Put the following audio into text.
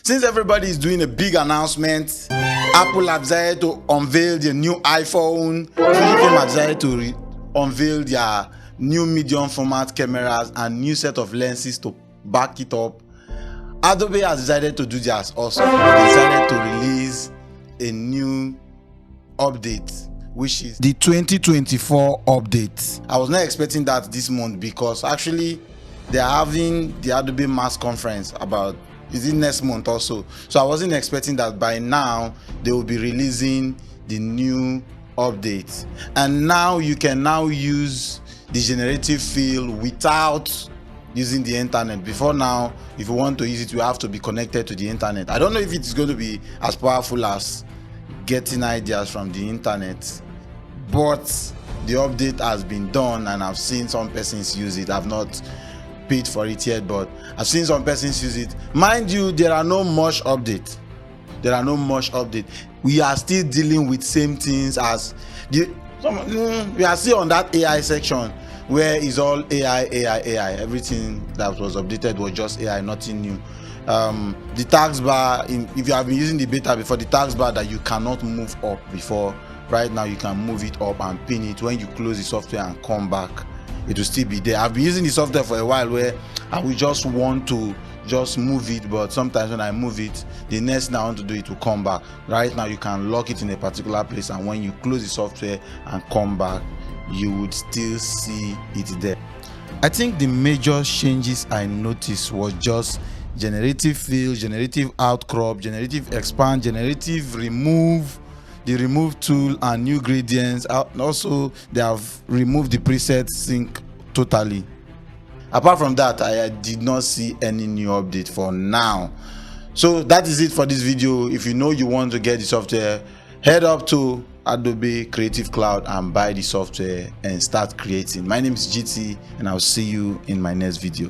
Since everybody is doing a big announcement, Apple have decided to unveil their new iPhone. Fujifilm have decided to unveil their new medium format cameras and new set of lenses to back it up. Adobe has decided to do theirs also. They decided to release a new update, which is the 2024 update. I was not expecting that this month because actually they are having the Adobe Mass Conference about, is it next month also? So I wasn't expecting that by now they will be releasing the new update. And now you can now use the generative fill without using the internet. Before now, if you want to use it, you have to be connected to the internet. I don't know if it's going to be as powerful as getting ideas from the internet, but the update has been done and I've seen some persons use it. I've not paid for it yet, but I've seen some persons use it. Mind you, there are no much update. We are still dealing with same things as we are still on that AI section where it's all AI. Everything that was updated was just AI, nothing new. The tax bar, if you have been using the beta before, the tax bar that you cannot move up before, right now you can move it up and pin it. When you close the software and come back, it will still be there. I've been using the software for a while where I will just want to just move it, but sometimes when I move it, the next thing I want to do, it will come back. Right now you can lock it in a particular place, and when you close the software and come back, you would still see it there. I think the major changes I noticed was just generative fill, generative outcrop, generative expand, generative remove, the remove tool, and new gradients. Also, they have removed the preset sync totally. Apart from that, I did not see any new update for now. So that is it for this video. If you know you want to get the software, head up to Adobe Creative Cloud and buy the software and start creating. My name is GT and I'll see you in my next video.